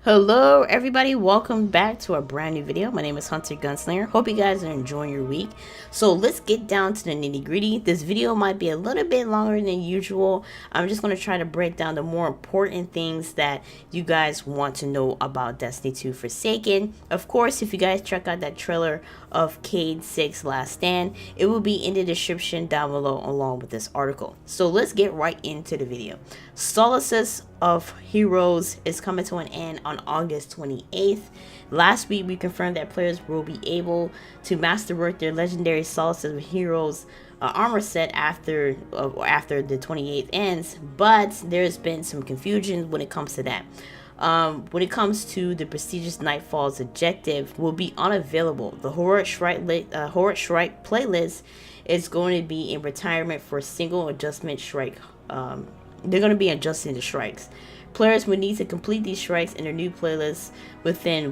Hello everybody, welcome back to a brand new video. My name is Hunter Gunslinger. Hope you guys are enjoying your week. So let's get down to the nitty gritty. This video might be a little bit longer than usual. I'm just going to try to break down the more important things that you guys want to know about Destiny 2 Forsaken. Of course, if you guys check out that trailer of Cade 6 Last Stand, it will be in the description down below along with this article. So let's get right into the video. Solstice of Heroes is coming to an end on August 28th. Last week we confirmed that players will be able to masterwork their legendary Solstice of Heroes armor set after the 28th ends, but there's been some confusion when it comes to that. When it comes to the prestigious Nightfall's objective, will be unavailable. The Heroic Strike playlist is going to be in retirement for a single adjustment strike. They're going to be adjusting the strikes. Players will need to complete these strikes in their new playlists within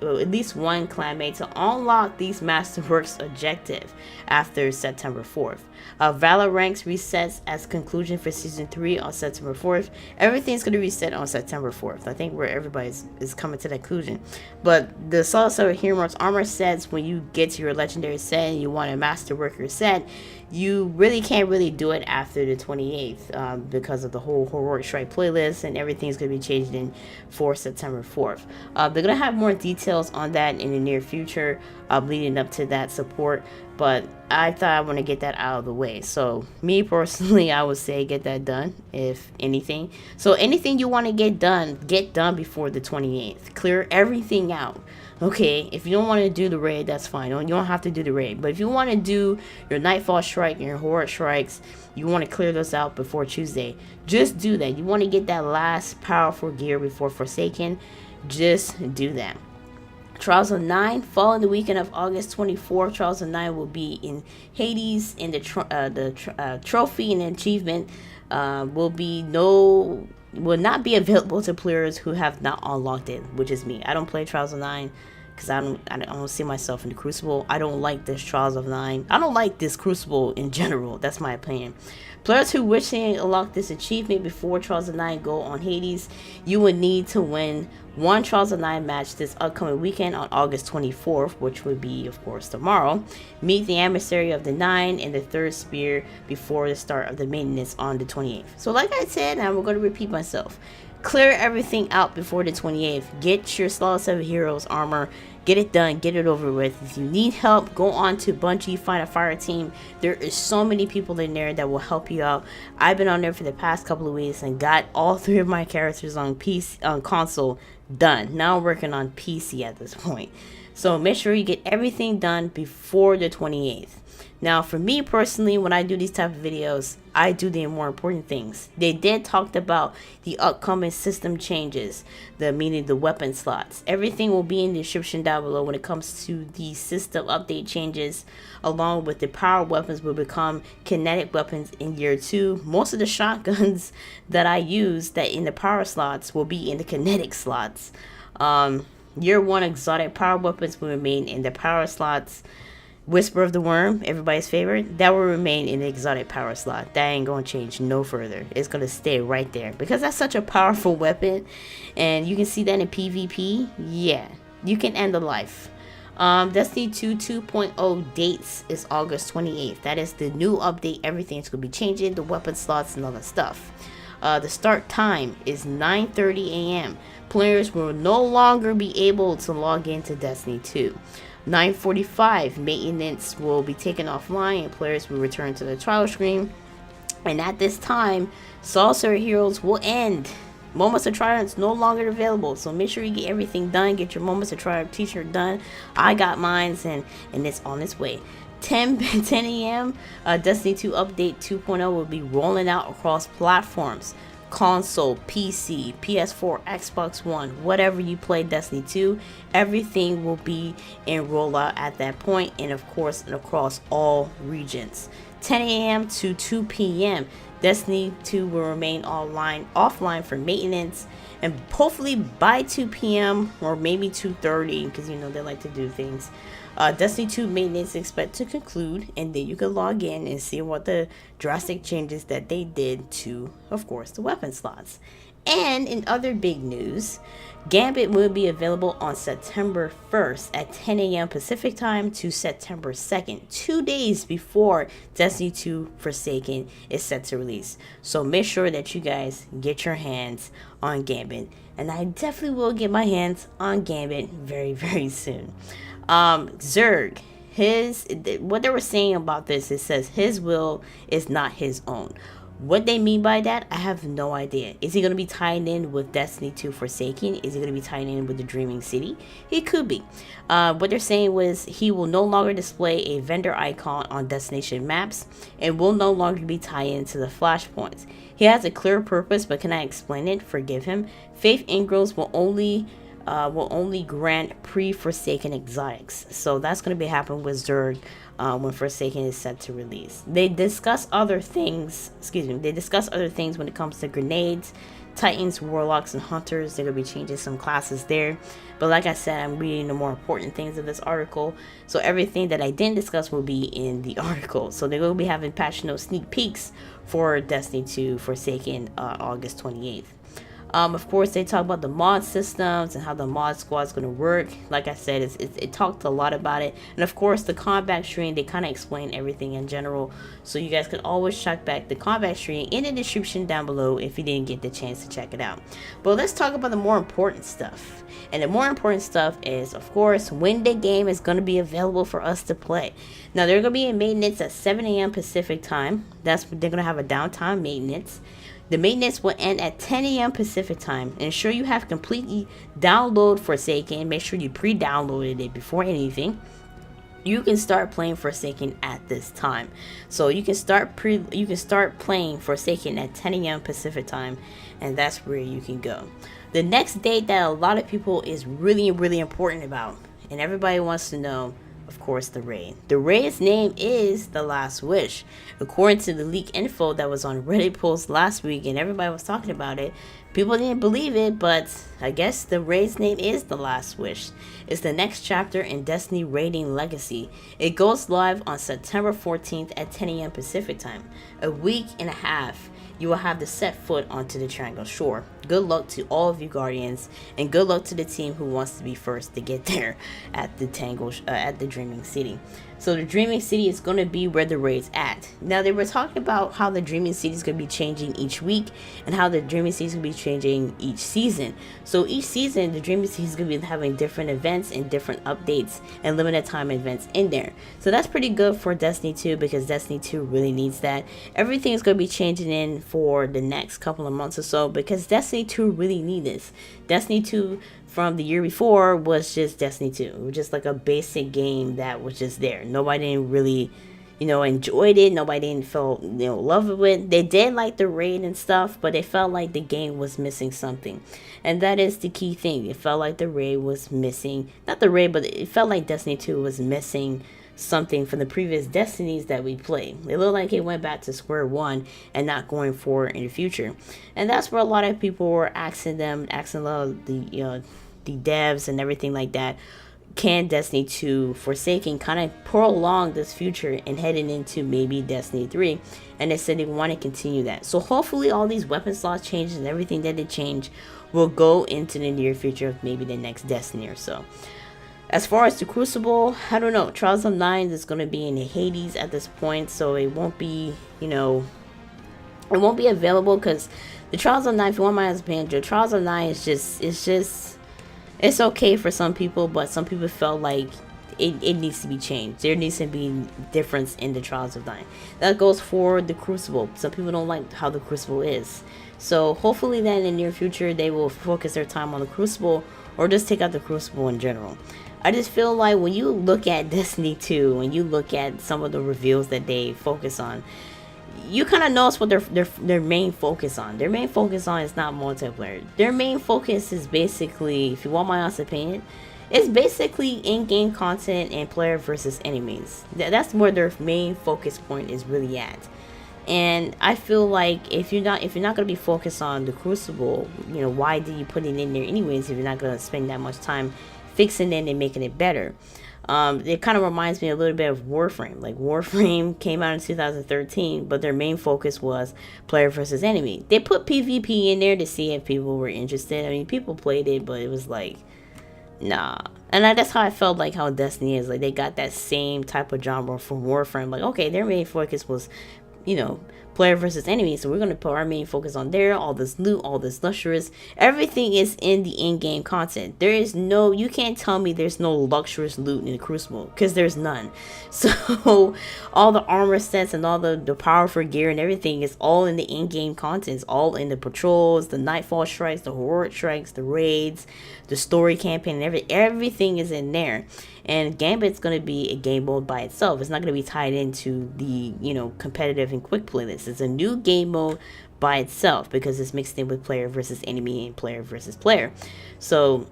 at least one clanmate to unlock these Masterworks objective after September 4th. Valor ranks resets as conclusion for Season 3 on September 4th. Everything's going to reset on September 4th. I think where everybody is coming to that conclusion. But the Solstice of Heroes armor sets, when you get to your legendary set and you want to masterwork your set, you really can't do it after the 28th because of the whole Heroic Strike playlist, and everything's going to be changed in for September 4th. They're going to have more details on that in the near future leading up to that support, but I thought I want to get that out of the way. So me personally, I would say get that done, if anything. So anything you want to get done before the 28th. Clear everything out. Okay, if you don't want to do the raid, that's fine. You don't have to do the raid. But if you want to do your Nightfall Strike and your Heroic Strikes, you want to clear those out before Tuesday, just do that. You want to get that last powerful gear before Forsaken, just do that. Trials of 9, following the weekend of August 24th, Trials of 9 will be in Hades, and the trophy and achievement will not be available to players who have not unlocked it, which is me. I don't play Trials of 9 because I don't see myself in the Crucible. I don't like this Trials of 9. I don't like this Crucible in general. That's my opinion. Players who wish to unlock this achievement before Trials of 9 go on Hades, you would need to win one Trials of 9 match this upcoming weekend on August 24th, which would be, of course, tomorrow. Meet the Emissary of the 9 and the Third Spear before the start of the maintenance on the 28th. So like I said, and I'm going to repeat myself, clear everything out before the 28th. Get your Solstice of Heroes armor. Get it done. Get it over with. If you need help, go on to Bungie, find a fire team. There is so many people in there that will help you out. I've been on there for the past couple of weeks and got all 3 of my characters on console done. Now I'm working on PC at this point. So make sure you get everything done before the 28th. Now, for me personally, when I do these type of videos, I do the more important things. They did talk about the upcoming system changes, meaning the weapon slots. Everything will be in the description down below when it comes to the system update changes, along with the power weapons will become kinetic weapons in year 2. Most of the shotguns that I use that in the power slots will be in the kinetic slots. Year 1 exotic power weapons will remain in the power slots. Whisper of the Worm, everybody's favorite, that will remain in the exotic power slot. That ain't gonna change no further. It's gonna stay right there because that's such a powerful weapon, and you can see that in PvP. Yeah, you can end a life. Destiny 2 2.0 dates is August 28th. That is the new update. Everything's gonna be changing, the weapon slots and all that stuff. The start time is 9:30 a.m. Players will no longer be able to log into Destiny 2. 9:45 maintenance will be taken offline and players will return to the trial screen. And at this time, Solstice of Heroes will end. Moments of Triumph is no longer available, so make sure you get everything done. Get your Moments of Triumph t-shirt done. I got mine, and it's on its way. 10 a.m. Destiny 2 Update 2.0 will be rolling out across platforms. Console, PC, PS4, Xbox One, whatever you play Destiny 2, everything will be in rollout at that point, and of course across all regions. 10 a.m. to 2 p.m. Destiny 2 will remain offline for maintenance, and hopefully by 2 p.m. or maybe 2:30, because you know they like to do things. Destiny 2 maintenance is expected to conclude, and then you can log in and see what the drastic changes that they did to, of course, the weapon slots. And in other big news, Gambit will be available on September 1st at 10 a.m. Pacific time to September 2nd, 2 days before Destiny 2 Forsaken is set to release. So make sure that you guys get your hands on Gambit. And I definitely will get my hands on Gambit very, very soon. Zerg, what they were saying about this, it says his will is not his own. What they mean by that, I have no idea. Is he going to be tying in with Destiny 2 Forsaken? Is he going to be tying in with the Dreaming City? He could be. What they're saying was he will no longer display a vendor icon on destination maps and will no longer be tied into the flashpoints. He has a clear purpose, but can I explain it? Forgive him. Faith engrams will only grant pre-Forsaken exotics. So that's going to be happening with Zerg when Forsaken is set to release. They discuss other things. They discuss other things when it comes to grenades, Titans, Warlocks, and Hunters. They're going to be changing some classes there. But like I said, I'm reading the more important things of this article. So everything that I didn't discuss will be in the article. So they're going to be having patch note sneak peeks for Destiny 2 Forsaken August 28th. Of course, they talk about the mod systems and how the mod squad is going to work. Like I said, it talked a lot about it. And of course, the combat stream, they kind of explain everything in general. So you guys can always check back the combat stream in the description down below if you didn't get the chance to check it out. But let's talk about the more important stuff. And the more important stuff is, of course, when the game is going to be available for us to play. Now, they're going to be in maintenance at 7 a.m. Pacific time. They're going to have a downtime maintenance. The maintenance will end at 10 a.m. Pacific time. Ensure you have completely downloaded Forsaken. Make sure you pre-downloaded it before anything. You can start playing Forsaken at this time. So you can start playing Forsaken at 10 a.m. Pacific time, and that's where you can go. The next date that a lot of people is really, really important about, and everybody wants to know, of course, the raid. The raid's name is The Last Wish. According to the leak info that was on Reddit post last week, and everybody was talking about it, people didn't believe it, but I guess the raid's name is The Last Wish. It's the next chapter in Destiny Raiding Legacy. It goes live on September 14th at 10 a.m. Pacific time. A week and a half, you will have to set foot onto the Triangle Shore. Good luck to all of you Guardians, and good luck to the team who wants to be first to get there at the Dreaming City. So the Dreaming City is going to be where the raid's at. Now, they were talking about how the Dreaming City is going to be changing each week and how the Dreaming City is going to be changing each season. So each season, the Dreaming City is going to be having different events and different updates and limited time events in there. So that's pretty good for Destiny 2 because Destiny 2 really needs that. Everything is going to be changing in for the next couple of months or so because Destiny 2 really needs this. Destiny 2 from the year before was just Destiny 2. It was just like a basic game that was just there. Nobody didn't really, enjoyed it. Nobody didn't feel, love it with. They did like the raid and stuff, but they felt like the game was missing something. And that is the key thing. It felt like the raid was missing, not the raid, but it felt like Destiny 2 was missing something from the previous Destinies that we played. It looked like it went back to square one and not going forward in the future. And that's where a lot of people were asking a lot of the devs and everything like that, can Destiny 2 Forsaken kind of prolong this future and heading into maybe Destiny 3? And they said they want to continue that. So hopefully all these weapon slots changes and everything that they change will go into the near future of maybe the next Destiny or so. As far as the Crucible, I don't know. Trials of 9 is going to be in the Hades at this point, so it won't be, it won't be available because the Trials of 9, if you want my opinion, the Trials of 9 is it's okay for some people, but some people felt like it needs to be changed. There needs to be difference in the Trials of 9. That goes for the Crucible. Some people don't like how the Crucible is. So hopefully then in the near future they will focus their time on the Crucible or just take out the Crucible in general. I just feel like when you look at Destiny 2, when you look at some of the reveals that they focus on, you kind of notice what their main focus on. Their main focus on is not multiplayer. Their main focus is basically, if you want my honest opinion, it's basically in-game content and player versus enemies. That's where their main focus point is really at. And I feel like if you're not going to be focused on the Crucible, why do you put it in there anyways if you're not going to spend that much time fixing it and making it better? It kind of reminds me a little bit of Warframe. Like Warframe came out in 2013, but their main focus was player versus enemy. They put PvP in there to see if people were interested. I mean, people played it, but it was like, nah. And that's how I felt like how Destiny is. Like, they got that same type of genre from Warframe. Like, okay, their main focus was, you know, player versus enemy, so we're going to put our main focus on there. All this loot, all this luxurious, everything is in the in-game content. There is no, you can't tell me there's no luxurious loot in the Crucible, because there's none. So all the armor sets and all the powerful gear and everything is all in the in-game content. It's all in the patrols, the nightfall strikes, the heroic strikes, the raids, the story campaign, and everything is in there. And Gambit's going to be a game mode by itself. It's not going to be tied into the, you know, competitive and quick playlist. It's a new game mode by itself because it's mixed in with player versus enemy and player versus player. So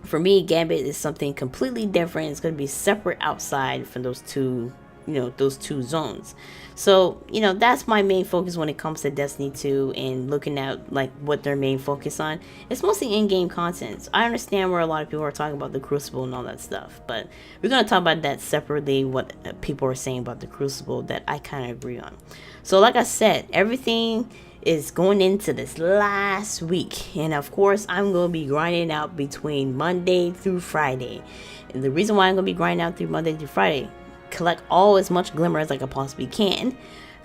for me, Gambit is something completely different. It's going to be separate outside from those two, you know, those two zones. So, you know, that's my main focus when it comes to Destiny 2 and looking at like what their main focus on. It's mostly in-game content. I understand where a lot of people are talking about the Crucible and all that stuff, but we're going to talk about that separately, what people are saying about the Crucible that I kind of agree on. So like I said, everything is going into this last week, and of course I'm going to be grinding out between Monday through Friday. And the reason why I'm going to be grinding out through Monday through Friday, collect all as much glimmer as I can possibly can,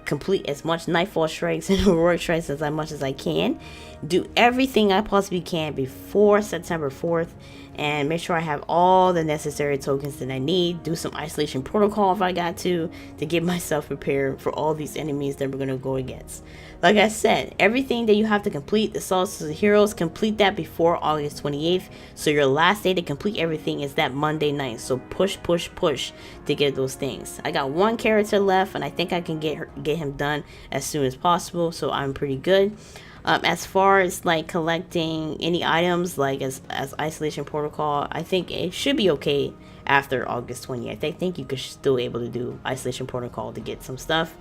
complete as much nightfall strikes and heroic strikes as much as I can, do everything I possibly can before September 4th, and make sure I have all the necessary tokens that I need. Do some isolation protocol if I got to get myself prepared for all these enemies that we're going to go against. Like I said, everything that you have to complete, the Solstice of Heroes, complete that before August 28th. So your last day to complete everything is that Monday night. So push to get those things. I got one character left, and I think I can get him done as soon as possible. So I'm pretty good. As far as like collecting any items like as isolation protocol, I think it should be okay after August 20th. I think you could still able to do isolation protocol to get some stuff.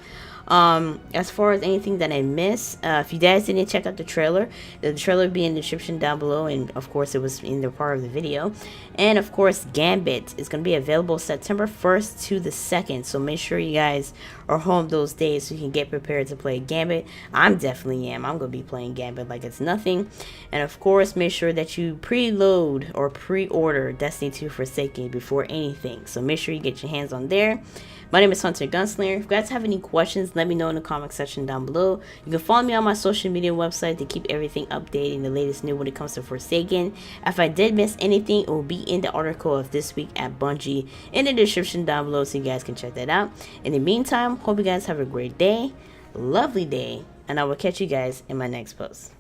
As far as anything that I miss, if you guys didn't check out the trailer will be in the description down below, and of course it was in the part of the video. And of course Gambit is going to be available September 1st to the 2nd, so make sure you guys are home those days so you can get prepared to play Gambit. I'm going to be playing Gambit like it's nothing. And of course make sure that you preload or pre-order Destiny 2 Forsaken before anything, so make sure you get your hands on there. My name is Hunter Gunslinger. If you guys have any questions, let me know in the comment section down below. You can follow me on my social media website to keep everything updated and the latest news when it comes to Forsaken. If I did miss anything, it will be in the article of this week at Bungie in the description down below, so you guys can check that out. In the meantime, hope you guys have a great day, lovely day, and I will catch you guys in my next post.